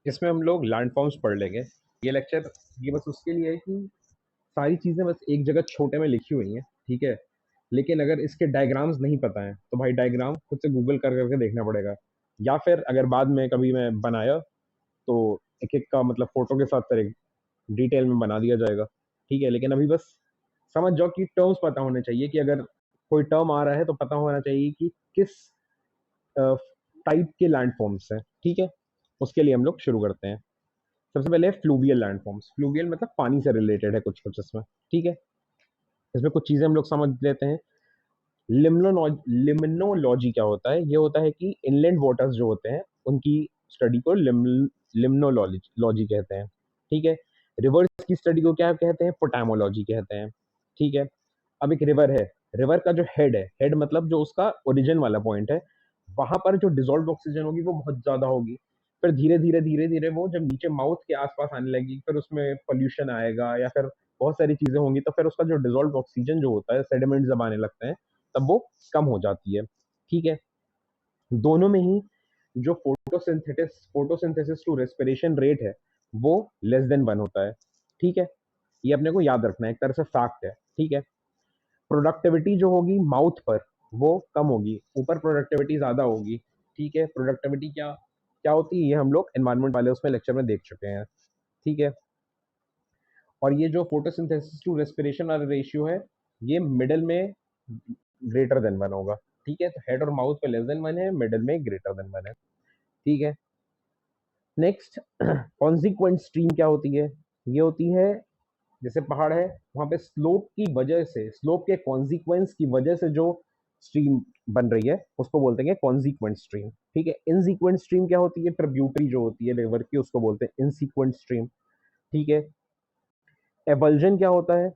इसमें हम लोग लैंडफॉर्म्स पढ़ लेंगे। ये लेक्चर ये बस उसके लिए है कि सारी चीज़ें बस एक जगह छोटे में लिखी हुई हैं, ठीक है? लेकिन अगर इसके डायग्राम्स नहीं पता हैं, तो भाई डायग्राम खुद से गूगल कर करके देखना पड़ेगा, या फिर अगर बाद में कभी मैं बनाया तो एक-एक का मतलब फ़ोटो के साथ फिर एक डिटेल में बना दिया जाएगा, ठीक है? लेकिन अभी बस समझ जाओ कि टर्म्स पता होने चाहिए कि अगर कोई टर्म आ रहा है तो पता होना चाहिए कि किस टाइप के लैंडफॉर्म्स हैं, ठीक है? उसके लिए हम लोग शुरू करते हैं। सबसे पहले फ्लूवियल लैंडफॉर्म्स। फ्लूवियल मतलब पानी से रिलेटेड है कुछ-कुछ इसमें, ठीक है? इसमें कुछ चीज़ें हम लोग समझ लेते हैं। लिम्नोलॉजी क्या होता है? ये होता है कि इनलैंड वाटर्स जो होते हैं, उनकी स्टडी को लिम्नोलॉजी लॉजी कहते हैं, ठीक है? रिवर्स की स्टडी को क्या कहते हैं? पोटामोलॉजी कहते हैं, ठीक है? अब एक रिवर है, रिवर का जो हेड है, हेड मतलब जो उसका ओरिजिन वाला पॉइंट है, वहाँ पर जो डिसॉल्व्ड ऑक्सीजन होगी वो बहुत ज़्यादा होगी। फिर धीरे-धीरे, धीरे-धीरे वो जब नीचे माउथ के आस-पास आने लगेगी, फिर उसमें पॉल्यूशन आएगा या फिर बहुत सारी चीज़ें होंगी, तो फिर उसका जो डिसॉल्व्ड ऑक्सीजन जो होता है, सेडिमेंट्स जब आने लगते हैं, तब वो कम हो जाती है, ठीक है? दोनों में ही जो फोटोसिंथेसिस टू रेस्पिरेशन रेट है, वो लेस देन 1 होता है, ठीक है? ये अपने को याद रखना है, एक तरह से फैक्ट है, ठीक है? प्रोडक्टिविटी जो होगी माउथ पर, वो कम होगी, ऊपर प्रोडक्टिविटी ज़्यादा होगी, ठीक है? प्रोडक्टिविटी क्या क्या होती है, ये हम लोग एनवायरनमेंट वाले उसमें लेक्चर में देख चुके हैं, ठीक है? और ये जो फोटोसिंथेसिस टू रेस्पिरेशन वाला रेशियो है, ये मिडल में ग्रेटर देन 1 होगा, ठीक है? तो हेड और माउथ पे लेस देन 1 है, मिडल में ग्रेटर देन 1 है, ठीक है? नेक्स्ट कॉन्सिक्वेंट स्ट्रीम क्या होती है? ये होती है जैसे पहाड़ है, वहाँ पे स्लोप की वजह से, स्लोप के कॉन्सिक्वेंस की वजह से जो स्ट्रीम बन रही है, उसको बोलते हैं कॉन्सिक्वेंट स्ट्रीम, ठीक है? इनसीक्वेंट स्ट्रीम क्या होती है? ट्रिब्यूटरी जो होती है रिवर की, उसको बोलते हैं इनसीक्वेंट स्ट्रीम, ठीक है? एवल्जन क्या होता है?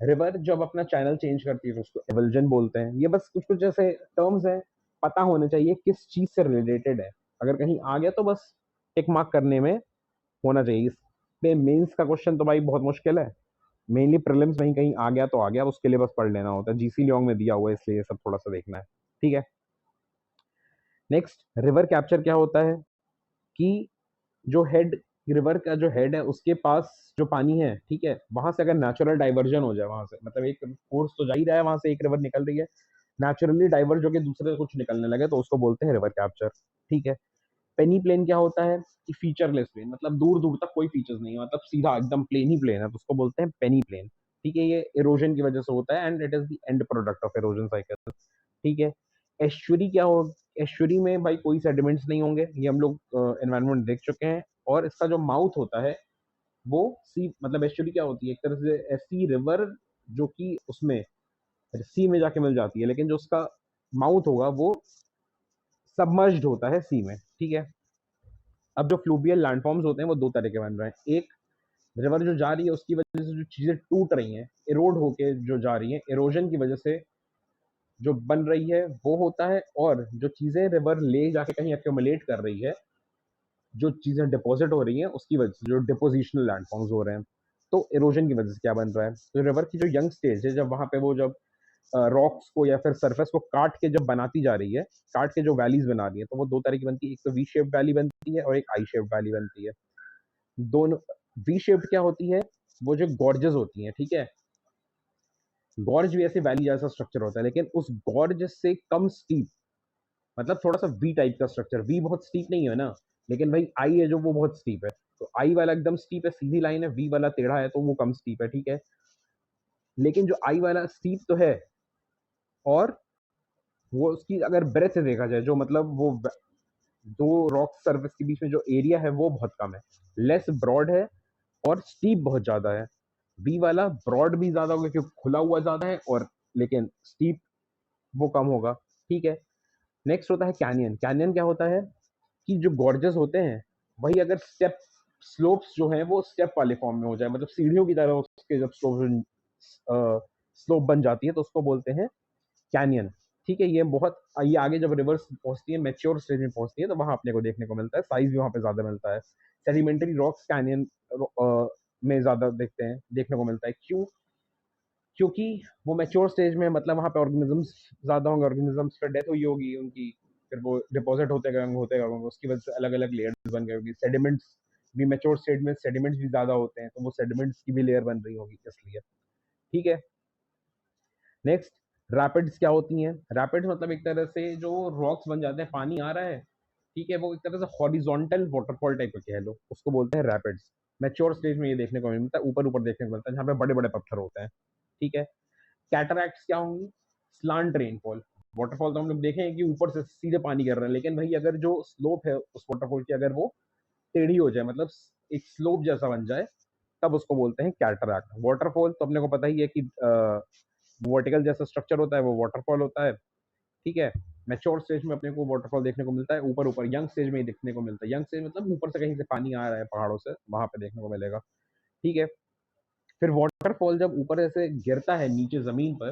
रिवर जब अपना चैनल चेंज करती है तो उसको एवल्जन बोलते हैं। ये बस कुछ-कुछ ऐसे टर्म्स हैं, पता होने चाहिए किस चीज़ से रिलेटेड है। अगर कहीं आ गया तो बस टिक मार्क करने में होना चाहिए। इस पे मेंस का क्वेश्चन तो भाई बहुत मुश्किल है। मेनली प्रीलिम्स में ही कहीं आ गया तो आ गया, उसके लिए बस पढ़ लेना होता है। जीसी लियोंग में दिया हुआ है इसलिए ये सब थोड़ा-सा देखना है। ठीक है? नेक्स्ट रिवर कैप्चर क्या होता है कि जो हेड रिवर का जो हेड है उसके पास जो पानी है, ठीक है? वहाँ से अगर नेचुरल डाइवर्जन हो जाए वहाँ से, मतलब एक फ़ोर्स तो जा ही रहा है, वहाँ से एक रिवर निकल रही है, नेचुरली डाइवर्ज होके दूसरे कुछ निकलने लगे तो उसको बोलते हैं रिवर कैप्चर, ठीक है? पेनी प्लेन क्या होता है कि फीचरलेस प्लेन, मतलब दूर-दूर तक कोई फीचर्स नहीं है, मतलब सीधा एकदम प्लेन ही प्लेन है, तो उसको बोलते हैं पेनी प्लेन, ठीक है? ये इरोजन की वजह से होता है and it is the end product of erosion cycle, ठीक है? एस्चुरी क्या हो एस्चुरी में भाई कोई सेडिमेंट्स नहीं होंगे, ये हम लोग एनवायरनमेंट देख चुके हैं और इसका जो माउथ होता है, वो सी मतलब एस्चुरी क्या होती है? एक तरह से ऐसी रिवर जो कि उसमें सी में जाके मिल जाती है, लेकिन जो उसका माउथ होगा वो सबमर्ज्ड होता है सी में, ठीक है? अब जो फ्लूवियल लैंडफॉर्म्स होते हैं वो 2 तरह के बन रहे हैं। एक रिवर जो जा रही है उसकी वजह से जो चीज़ें टूट रही हैं, इरोड होके जो जा रही हैं, इरोजन की वजह से जो बन रही है वो होता है, और जो चीज़ें रिवर ले जाके कहीं एक्यूमुलेट कर रही है, जो चीज़ें डिपॉज़िट हो रही हैं उसकी वजह से जो डिपोज़िशनल लैंडफॉर्म्स हो रहे हैं। तो इरोजन की वजह से क्या बन रहा है? तो रिवर की जो यंग स्टेज है, जब वहाँ पे वो जब रॉक्स को या फिर सरफेस को काट के जब बनाती जा रही है, काट के जो वैलीज़ बना रही है, तो वो 2 तरह की बनती है। एक तो वी शेप्ड वैली बनती है और एक आई शेप्ड वैली बनती है। दोनों वी शेप्ड क्या होती है? वो जो गॉर्जेस होती हैं, ठीक है? गॉर्ज भी ऐसे वैली जैसा स्ट्रक्चर होता है, लेकिन उस गॉर्ज से कम स्टीप, मतलब थोड़ा-सा वी टाइप का स्ट्रक्चर। वी बहुत स्टीप नहीं है ना, लेकिन भाई आई है जो वो बहुत स्टीप है। तो आई वाला एकदम स्टीप है, सीधी लाइन है, वी वाला टेढ़ा है तो वो कम स्टीप है, ठीक है? लेकिन जो आई वाला स्टीप तो है, और वो उसकी अगर ब्रेथ से देखा जाए, जो मतलब वो 2 रॉक सरफेस के बीच में जो एरिया है वो बहुत कम है। लेस ब्रॉड है और स्टीप बहुत ज़्यादा है। वी वाला ब्रॉड भी ज़्यादा होगा क्योंकि खुला हुआ ज़्यादा है, और लेकिन स्टीप वो कम होगा, ठीक है? नेक्स्ट होता है कैनियन। कैनियन क्या होता है कि जो गॉर्जेस होते हैं, वही अगर स्टेप स्लोप्स जो हैं वो स्टेप वाले फॉर्म में हो जाए, मतलब सीढ़ियों की तरह उसके जब स्लोप बन जाती है तो उसको बोलते हैं कैनियन, ठीक है? ये आगे जब रिवर्स पहुँचती है, मैच्योर स्टेज में पहुँचती है, तो वहाँ अपने को देखने को मिलता है, साइज़ भी वहाँ पे ज़्यादा मिलता है। सेडिमेंटरी रॉक्स कैनियन में ज़्यादा देखने को मिलता है। क्यों? क्योंकि वो मैच्योर स्टेज में, मतलब वहाँ पे ऑर्गेनिज़म्स ज़्यादा होंगे, ऑर्गेनिज़म्स पे डेथ हुई होगी उनकी, फिर वो डिपॉजिट होते गए, उसकी वजह से अलग-अलग लेयर्स बन गई होगी। सेडिमेंट्स भी मैच्योर स्टेट में सेडिमेंट्स भी ज़्यादा होते हैं, तो वो सेडिमेंट्स की भी लेयर बन रही होगी इसलिए, ठीक है? नेक्स्ट रैपिड्स क्या होती हैं? रैपिड्स मतलब एक तरह से जो रॉक्स बन जाते हैं, पानी आ रहा है, ठीक है? वो एक तरह से हॉरिज़ॉन्टल वाटरफॉल टाइप का कह लो, उसको बोलते हैं रैपिड्स। मैच्योर स्टेज में ये देखने को नहीं मिलता है, ऊपर-ऊपर देखने को मिलता है, जहाँ पे बड़े-बड़े पत्थर होते हैं, ठीक है? कैटरैक्ट्स क्या होंगी? Slant rainfall. वाटरफॉल तो हम लोग देखे हैं कि ऊपर से सीधे पानी गिर रहा है, लेकिन वही अगर जो स्लोप है उस वाटरफॉल की अगर वो टेढ़ी हो जाए, मतलब एक स्लोप जैसा बन जाए, तब उसको बोलते हैं कैटरैक्ट। वाटरफॉल तो अपने को पता ही है कि वर्टिकल जैसा स्ट्रक्चर होता है, वो वाटरफॉल होता है, ठीक है? मैच्योर स्टेज में अपने को वाटरफॉल देखने को मिलता है ऊपर-ऊपर, यंग स्टेज में ही देखने को मिलता है। यंग स्टेज मतलब ऊपर से कहीं से पानी आ रहा है पहाड़ों से, वहाँ पे देखने को मिलेगा, ठीक है? फिर वाटरफॉल जब ऊपर ऐसे गिरता है नीचे ज़मीन पर,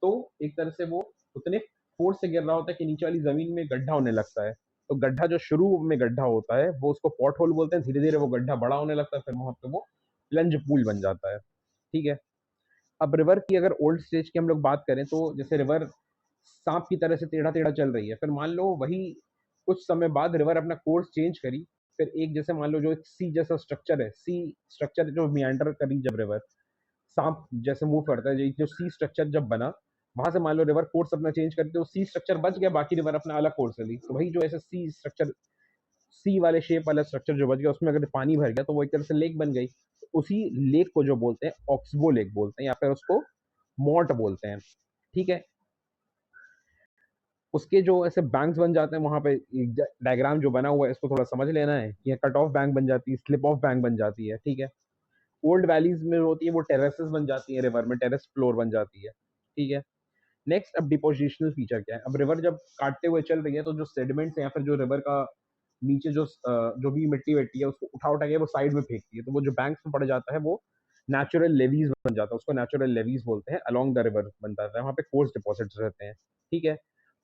तो एक तरह से वो उतने फ़ोर्स से गिर रहा होता है कि नीचे वाली ज़मीन में गड्ढा होने लगता है। तो गड्ढा जो शुरू में गड्ढा होता है, वो उसको पॉट होल बोलते हैं, धीरे-धीरे वो गड्ढा बड़ा होने लगता है, फिर वहाँ पे वो प्लंज पूल बन जाता है, ठीक है? अब रिवर की अगर ओल्ड स्टेज की हम लोग बात करें, तो जैसे रिवर सांप की तरह से टेढ़ा-टेढ़ा चल रही है, फिर मान लो वही कुछ समय बाद रिवर अपना कोर्स चेंज करी, फिर एक जैसे मान लो जो एक सी जैसा स्ट्रक्चर है, सी स्ट्रक्चर जो मिएंडर करी जब रिवर, सांप जैसे मूव करता है, जो सी स्ट्रक्चर जब बना, वहां से मान लो रिवर कोर्स अपना चेंज करते तो सी स्ट्रक्चर बच गया, बाकी रिवर अपना अलग कोर्स ले ली, तो वही जो ऐसे सी स्ट्रक्चर, सी वाले शेप वाला स्ट्रक्चर जो बच गया, उसमें अगर पानी भर गया तो वो एक तरह से लेक बन गई। तो उसी लेक को जो बोलते हैं ऑक्सबो लेक बोलते हैं, या फिर उसको मॉट बोलते हैं, ठीक है? उसके जो ऐसे बैंक्स बन जाते हैं, वहां पे डायग्राम जो बना हुआ है, इसको थोड़ा समझ लेना है। ये कट ऑफ बैंक बन जाती है, स्लिप ऑफ बैंक बन जाती है, ठीक है? ओल्ड वैलीज में होती है वो टेरेसेस बन जाती है, रिवर में टेरेस फ्लोर बन जाती है, ठीक है? नेक्स्ट अब डिपोजिशनल फीचर क्या है? अब रिवर जब काटते हुए चल रही है, तो जो सेडिमेंट्स है या फिर जो रिवर का नीचे जो भी मिट्टी-विट्टी है, उसको उठा-उठा के वो साइड में फेंकती है, तो वो जो बैंक्स में पड़ जाता है, वो नेचुरल लेवीज बन जाता है, उसको नेचुरल लेवीज बोलते हैं, अलोंग द रिवर बन जाता है, वहाँ पे कोर्स डिपॉजिट्स रहते हैं, ठीक है?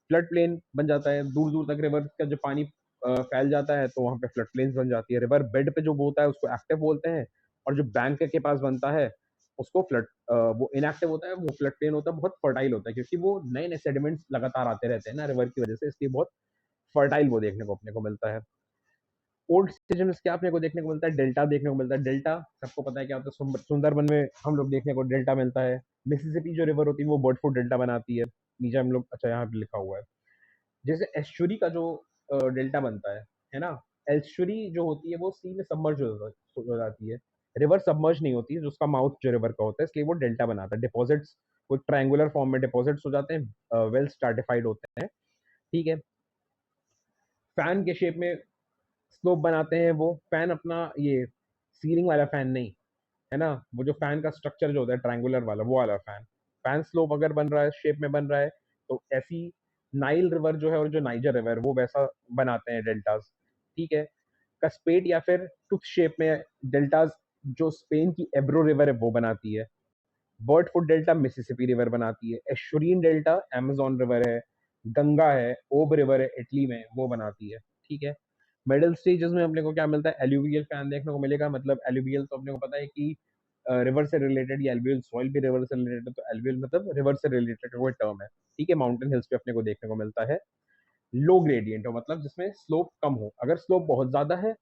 फ्लड प्लेन बन जाता है, दूर-दूर तक रिवर का जब पानी फैल जाता है, तो वहाँ पे फ्लड प्लेन्स बन जाती है। रिवर बेड पे जो होता है, उसको एक्टिव बोलते हैं, और जो बैंक के पास बनता है, उसको वो इनएक्टिव होता है, वो फ्लड प्लेन होता है, बहुत फर्टाइल होता है, क्योंकि वो नए-नए सेडिमेंट्स लगातार आते रहते हैं ना रिवर की वजह से, इसलिए बहुत फर्टाइल वो देखने को अपने को मिलता है। ओल्ड स्टेज में क्या अपने को देखने को मिलता है? डेल्टा देखने को मिलता है। डेल्टा सबको पता है क्या होता है, सुंदरबन में हम लोग देखने को डेल्टा मिलता है। मिसिसिपी जो रिवर होती है, वो बर्डफुट डेल्टा बनाती है। नीचे हम लोग, अच्छा यहाँ पे लिखा हुआ है। जैसे एस्चुरी का जो डेल्टा बनता है ना? एस्चुरी जो होती है वो सी में सबमर्ज हो जाती है। रिवर सबमर्ज नहीं होती है, जो उसका माउथ जो रिवर का होता है, इसलिए वो डेल्टा बनाता है। डिपॉजिट्स वो ट्रायंगुलर फॉर्म में डिपॉजिट्स हो जाते हैं, वेल स्ट्रैटिफाइड होते हैं, ठीक है? फैन के शेप में स्लोप बनाते हैं वो। फैन अपना ये सीलिंग वाला फैन नहीं, है ना? वो जो फैन का स्ट्रक्चर जो होता है ट्रायंगुलर वाला, वो वाला फैन। फैन स्लोप अगर बन रहा है, शेप में बन रहा है, तो ऐसी नाइल रिवर जो है और जो नाइजर रिवर, वो वैसा बनाते हैं डेल्टास, ठीक है? कस्पेट या फिर टूथ शेप में डेल्टास जो स्पेन की एब्रो रिवर है वो बनाती है। Bird foot delta Mississippi river बनाती है। एश्वरीन डेल्टा अमेज़न रिवर है। गंगा है, ओब रिवर है इटली में, वो बनाती है, ठीक है? मिडल स्टेजेस में अपने को क्या मिलता है? एलुवियल फैन देखने को मिलेगा, मतलब एलुवियल तो अपने को पता है कि रिवर से रिलेटेड, या एलुवियल सॉइल भी रिवर से रिलेटेड है, तो एलुवियल मतलब रिवर से रिलेटेड कोई टर्म है, ठीक है? माउंटेन हिल्स पे अपने को देखने को मिलता है। लो ग्रेडिएंट हो, मतलब जिसमें स्लोप कम हो। अगर स्लोप बहुत ज़्यादा है,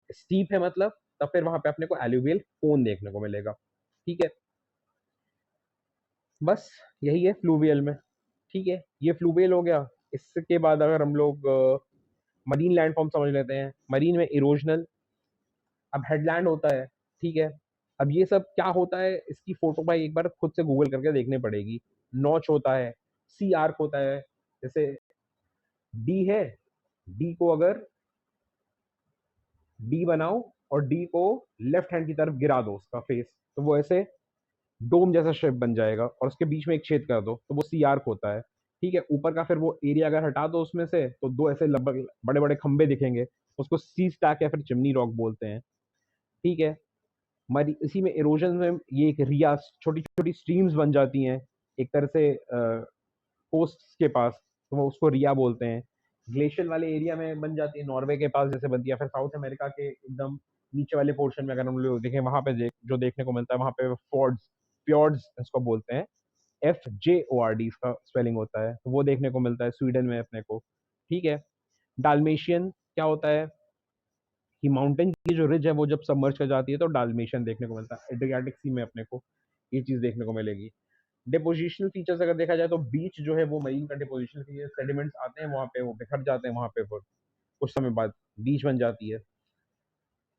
स्टीप है मतलब, तब फिर वहाँ पे अपने को एलुवियल कोन देखने को मिलेगा, ठीक है? बस यही है फ्लूवियल में, ठीक है? ये फ्लूवियल हो गया। इसके बाद अगर हम लोग मरीन लैंडफॉर्म समझ लेते हैं। मरीन में इरोजनल, अब हेडलैंड होता है, ठीक है? अब ये सब क्या होता है, इसकी फोटो भाई एक बार खुद से गूगल करके देखनी पड़ेगी। नॉच होता है, सी आर्क होता है, जैसे डी है, डी को अगर डी बनाओ और डी को लेफ्ट हैंड की तरफ गिरा दो उसका फेस, तो वो ऐसे डोम जैसा शेप बन जाएगा, और उसके बीच में एक छेद कर दो, तो वो सी आर्क होता है, ठीक है? ऊपर का फिर वो एरिया अगर हटा दो उसमें से, तो दो ऐसे लगभग बड़े-बड़े खंभे दिखेंगे, उसको सी स्टैक या फिर चिमनी रॉक बोलते हैं, ठीक है? मरी इसी में इरोजन में ये एक रिया छोटी-छोटी स्ट्रीम्स बन जाती हैं, एक तरह से कोस्ट्स के पास, तो वो उसको रिया बोलते हैं। ग्लेशियर वाले एरिया में बन जाती है, नॉर्वे के पास जैसे बनती है, फिर साउथ अमेरिका के एकदम नीचे वाले पोर्शन में अगर हम लोग देखें, वहाँ पे जो देखने को मिलता है, वहाँ पे फोर्ड्स फ्योर्ड्स इसको बोलते हैं। FJORD इसका स्पेलिंग होता है, तो वो देखने को मिलता है स्वीडन में अपने को, ठीक है। डाल्मेशियन क्या होता है कि माउंटेन की जो रिज है वो जब सबमर्ज कर जाती है तो डाल्मेशियन देखने को मिलता है। एड्रियाटिक सी में अपने को ये चीज देखने को मिलेगी। डिपोजिशनल फीचर्स अगर देखा जाए तो बीच जो है वो मरीन का डिपोजिशनल फीचर, सेडिमेंट्स आते हैं वहां पे, वो बिखर जाते हैं वहां पे, वो कुछ समय बाद बीच बन जाती है।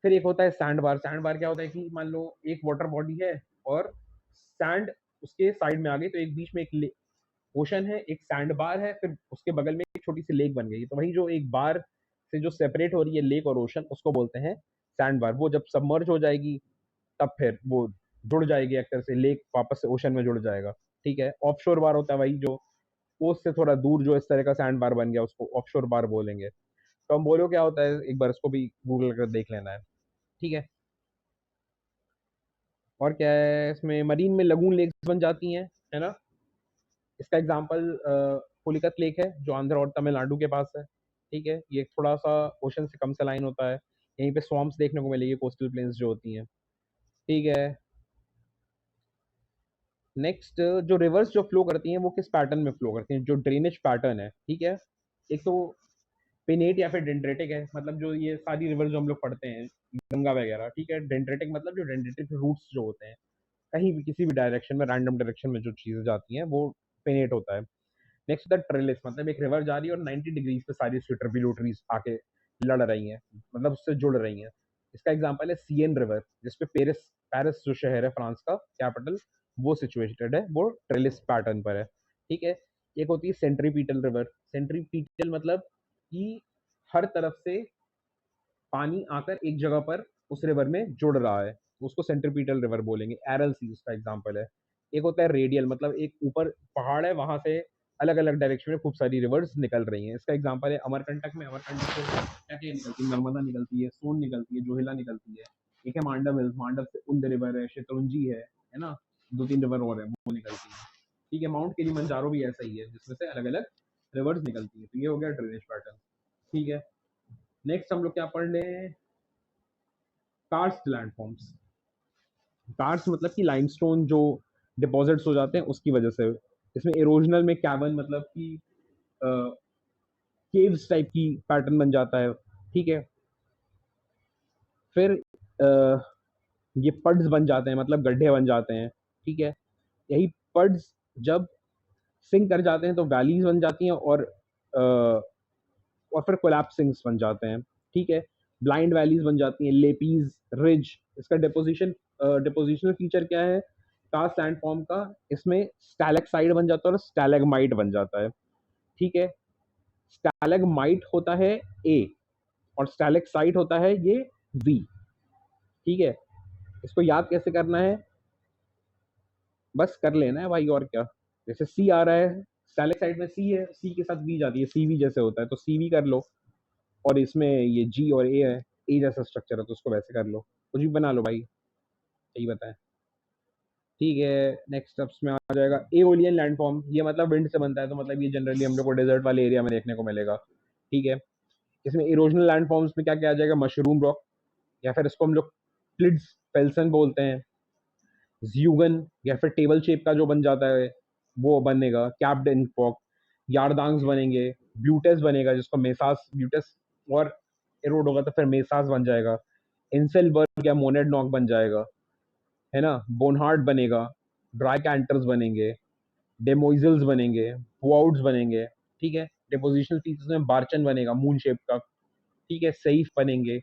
फिर एक होता है सैंड बार। सैंड बार क्या होता है कि मान लो एक वाटर बॉडी है और सैंड उसके साइड में आ गई, तो एक बीच में एक ओशन है, एक सैंड बार है, फिर उसके बगल में एक छोटी सी लेक बन गई। तो वही जो एक बार से जो सेपरेट हो रही है लेक और ओशन, उसको बोलते हैं सैंड बार। वो जब सबमर्ज हो जाएगी तब फिर वो जुड़ जाएगी एक तरह से, लेक वापस से ओशन में जुड़ जाएगा। ठीक है। ऑफशोर बार होता है वही जो कोस्ट से थोड़ा दूर जो इस तरह का सैंड बार बन गया, उसको ऑफशोर बार बोलेंगे। तो हम बोलो क्या होता है, एक बार इसको भी गूगल कर देख लेना है। ठीक है। और क्या है इसमें, मरीन में लगून लेक्स बन जाती हैं, है ना। इसका एग्जांपल पुलिकत लेक है जो आंध्र और तमिलनाडु के पास है। ठीक है। ये थोड़ा सा ओशन से कम सलाइन होता है। यहीं पे स्वॉम्प्स देखने को मिलेगी, कोस्टल प्लेन्स जो होती हैं। ठीक है। नेक्स्ट, जो रिवर्स जो फ्लो करती हैं वो किस पैटर्न में फ्लो करती हैं, जो ड्रेनेज पैटर्न है। ठीक है। एक तो पिनेट या फिर डेंड्रेटिक है, मतलब जो ये सारी रिवर जो हम लोग पढ़ते हैं, गंगा वगैरह। ठीक है। डेंड्रेटिक मतलब जो डेंड्रेटिक रूट्स जो होते हैं, कहीं भी किसी भी डायरेक्शन में, रैंडम डायरेक्शन में जो चीजें जाती हैं वो पिनेट होता है। नेक्स्ट द ट्रेलिस, मतलब एक रिवर जा रही है और 90 डिग्रीज पे सारी उसकी ट्रिब्यूटरीज आके लड़ रही हैं, मतलब उससे जुड़ रही हैं। इसका एग्जांपल है सीएन रिवर, जिसपे पेरिस, पेरिस जो शहर है फ्रांस का कैपिटल, वो सिचुएटेड है, वो ट्रेलिस पैटर्न पर है। ठीक है। एक होती है सेंट्रीपीटल रिवर। सेंट्रीपीटल मतलब कि हर तरफ से पानी आकर एक जगह पर उस रिवर में जुड़ रहा है, उसको सेंट्रीपीटल रिवर बोलेंगे। एरल सी उसका एग्जांपल है। एक होता है रेडियल, मतलब एक ऊपर पहाड़ है, वहां से अलग अलग डायरेक्शन में खूब सारी रिवर्स निकल रही हैं। इसका एग्जांपल है अमरकंटक में, अमरकंटक से क्या क्या निकलती है, नर्मदा निकलती है, सोन निकलती है, जोहिला निकलती है। एक है मांडव हिल्स, मांडव से उंद रिवर है, शेत्रुंजी है ना। दो तीन रिवर और है वो निकलती है। ठीक है। माउंट किलिमंजारो भी ऐसा ही है, जिसमें से अलग अलग रिवर्स निकलती है। तो ये हो गया ड्रेनेज पैटर्न। ठीक है। नेक्स्ट हम लोग क्या पढ़ लें, कार्स्ट लैंडफॉर्म्स। कार्स्ट मतलब कि लाइमस्टोन जो डिपॉजिट्स हो जाते हैं उसकी वजह से। इसमें इरोजनल में कैवन मतलब कि केव्स टाइप की पैटर्न बन जाता है। ठीक है। फिर अ, ये पड्स बन जाते हैं, मतलब गड्ढे बन जाते हैं। ठीक है। यही पड्स जब सिंक कर जाते हैं तो वैलीज बन जाती हैं, और फिर कोलैप्सिंग्स बन जाते हैं। ठीक है। ब्लाइंड वैलीज बन जाती हैं, लेपीज, रिज। इसका डिपोजिशनल फीचर क्या है कास्ट लैंडफॉर्म का, इसमें स्टैलेक्साइड बन जाता है और स्टैलेगमाइट बन जाता है। ठीक है। स्टैलेगमाइट होता है ए और स्टैलेक्साइड होता है ये वी। ठीक है। इसको याद कैसे करना है, बस कर लेना है भाई, और क्या। जैसे सी आ रहा है, स्टैलेक्साइड में सी है, सी के साथ वी जाती है, सी वी जैसे होता है, तो सी वी कर लो। और इसमें ये जी और ए है, ए जैसा स्ट्रक्चर है, तो उसको वैसे कर लो, कुछ भी बना लो भाई, यही बताएं। ठीक है। नेक्स्ट स्टेप्स में आ जाएगा एओलियन लैंडफॉर्म। ये मतलब विंड से बनता है, तो मतलब ये जनरली हम लोग को डेजर्ट वाले एरिया में देखने को मिलेगा। ठीक है। इसमें इरोजनल लैंडफॉर्म्स में क्या क्या आ जाएगा, मशरूम रॉक, या फिर इसको हम लोग क्लिड्स फेल्सन बोलते हैं। ज्यूगन, या फिर टेबल शेप का जो बन जाता है वो बनेगा, कैप्ड इन फॉक। यारदांग्स बनेंगे, ब्यूटेस बनेगा, जिसको मेसास ब्यूटेस और एरोड होगा तो फिर मेसास बन जाएगा। इंसेलबर्ग या मोनेड नॉक बन जाएगा, है ना। बोनहार्ट बनेगा, ड्राई कैंटर्स बनेंगे, डेमोइजल्स बनेंगे, पुआउट्स बनेंगे। ठीक है। डिपोजिशनल फीचर्स में बार्चन बनेगा मून शेप का। ठीक है। सेफ बनेंगे,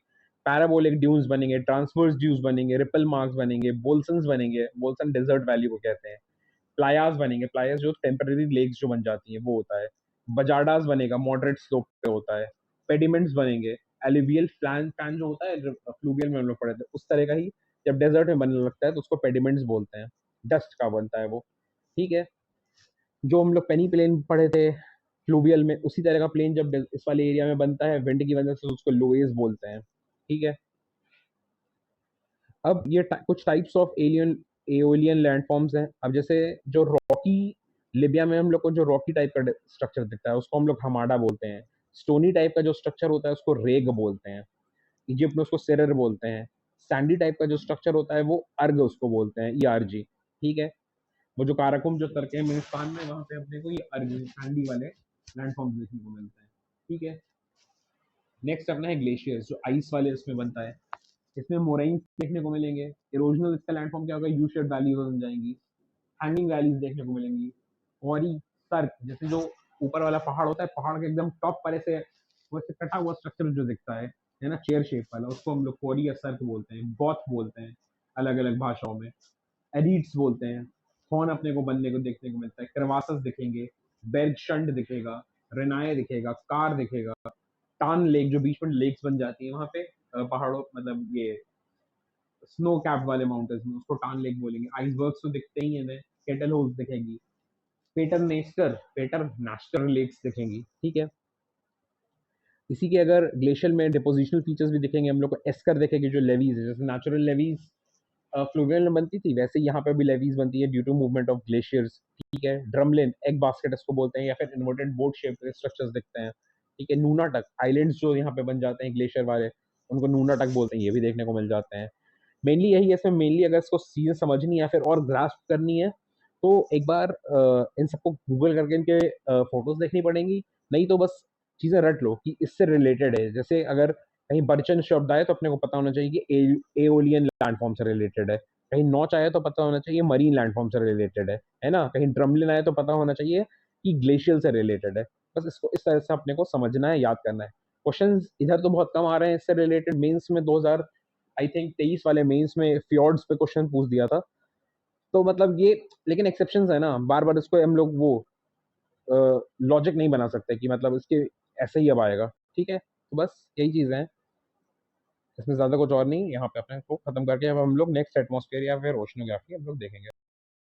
पैराबोलिक ड्यून्स बनेंगे, ट्रांसवर्स ड्यूज बनेंगे, रिपल मार्क्स बनेंगे, बोल्सन्स बनेंगे, बोल्सन डेजर्ट वैली को कहते हैं। प्लायास बनेंगे, प्लायास जो टेम्पररी लेक्स जो बन जाती हैं वो होता है। बजाडास बनेगा, मॉडरेट स्लोप पे होता है। पेडिमेंट्स बनेंगे, एलिवियल फ्लैन फैन जो होता है, फ्लूवियल में हम लोग पढ़े थे उस तरह का ही, जब डेजर्ट में बनने लगता है तो उसको पेडिमेंट्स बोलते हैं। डस्ट का बनता है वो। ठीक है। जो हम लोग पेनी प्लेन पढ़े थे फ्लूवियल में, उसी तरह का प्लेन जब इस वाले एरिया में बनता है विंड की वजह से, उसको लोएज बोलते हैं। ठीक है। अब ये कुछ types of alien aeolian landforms हैं। अब जैसे जो रॉकी, लिबिया में हम लोग को जो रॉकी टाइप का स्ट्रक्चर दिखता है उसको हम लोग हमाडा बोलते हैं। स्टोनी टाइप का जो स्ट्रक्चर होता है उसको रेग बोलते हैं। इजिप्ट में उसको सेरर बोलते हैं। सैंडी टाइप का जो स्ट्रक्चर होता है वो अर्ग उसको बोलते हैं, ईआरजी। ठीक है। वो जो काराकुम जो तरकेमिस्तान में, वहां पे अपने को ये अर्ग सैंडी वाले लैंडफॉर्म्स देखने को मिलते हैं। ठीक है। नेक्स्ट अपना है ग्लेशियर्स, जो आइस वाले उसमें बनता है। इसमें मोराइंस देखने को मिलेंगे। इरोजनल इसका लैंडफॉर्म क्या होगा, यू शेप वैलीज बन जाएंगी, हैंगिंग वैलीज देखने को मिलेंगी। क्वारी सर्क, जैसे जो ऊपर वाला पहाड़ होता है, पहाड़ के एकदम टॉप पर ऐसे वो ऐसे कटा हुआ स्ट्रक्चर जो दिखता है ना, चेयर शेप वाला, उसको हम लोग क्वारी या सर्क बोलते हैं, बॉथ बोलते हैं अलग अलग भाषाओं में। एरीड्स बोलते हैं। फॉन अपने को बनने को देखने को मिलता है, क्रवासस दिखेंगे, बेर्गशंड दिखेगा, रेनाए दिखेगा, कार दिखेगा, टान लेक जो बीच में लेक्स बन जाती है वहां पे, पहाड़ों मतलब ये स्नो कैप वाले माउंटेन्स में, उसको टान लेक बोलेंगे। आइसबर्ग्स तो दिखते ही हैं, केटल होल्स दिखेंगी, पेटर नेस्टर लेक्स दिखेंगी। ठीक है। इसी के अगर ग्लेशियर में डिपोजिशनल फीचर्स भी दिखेंगे हम लोग को, एस्कर दिखेगी जो लेवीज है, जैसे नेचुरल लेवीज फ्लूवियल में बनती थी, वैसे यहाँ पे भी लेवीज बनती है due to movement of glaciers. ठीक है। ड्रमलिन एग बास्केट इसको बोलते हैं, या फिर इन्वर्टेड बोट शेप के स्ट्रक्चर्स दिखते हैं। ठीक है। नूनाटक आइलैंड्स जो यहाँ पे बन जाते हैं ग्लेशियर वाले, उनको नूनाटक बोलते हैं, ये भी देखने को मिल जाते हैं। मेनली यही है इसमें, मेनली अगर इसको चीजें समझनी है या फिर और ग्रास्प करनी है तो एक बार इन सबको गूगल करके इनके फोटोज देखनी पड़ेंगी। नहीं तो बस चीजें रट लो कि इससे रिलेटेड है। जैसे अगर कहीं बर्चन शब्द आए तो अपने को पता होना चाहिए कि एओलियन लैंडफॉर्म से रिलेटेड है। कहीं नौच आया तो पता होना चाहिए मरीन लैंडफॉर्म से रिलेटेड है ना। कहीं ड्रमलिन आया तो पता होना चाहिए कि ग्लेशियल से रिलेटेड है। बस इसको इस तरह से अपने को समझना है, याद करना है। क्वेश्चंस इधर तो बहुत कम आ रहे हैं इससे रिलेटेड। मेंस में 2000 आई थिंक 23 वाले मेंस में फ्योर्ड्स पे क्वेश्चन पूछ दिया था। तो मतलब ये, लेकिन एक्सेप्शंस है ना, बार बार इसको हम लोग वो लॉजिक नहीं बना सकते कि मतलब इसके ऐसे ही अब आएगा। ठीक है। तो बस यही चीजें हैं, इसमें ज्यादा कुछ और नहीं। यहाँ पे अपने को खत्म करके अब हम लोग नेक्स्ट एटमॉस्फेयर या फिर ओशनोग्राफी हम लोग देखेंगे।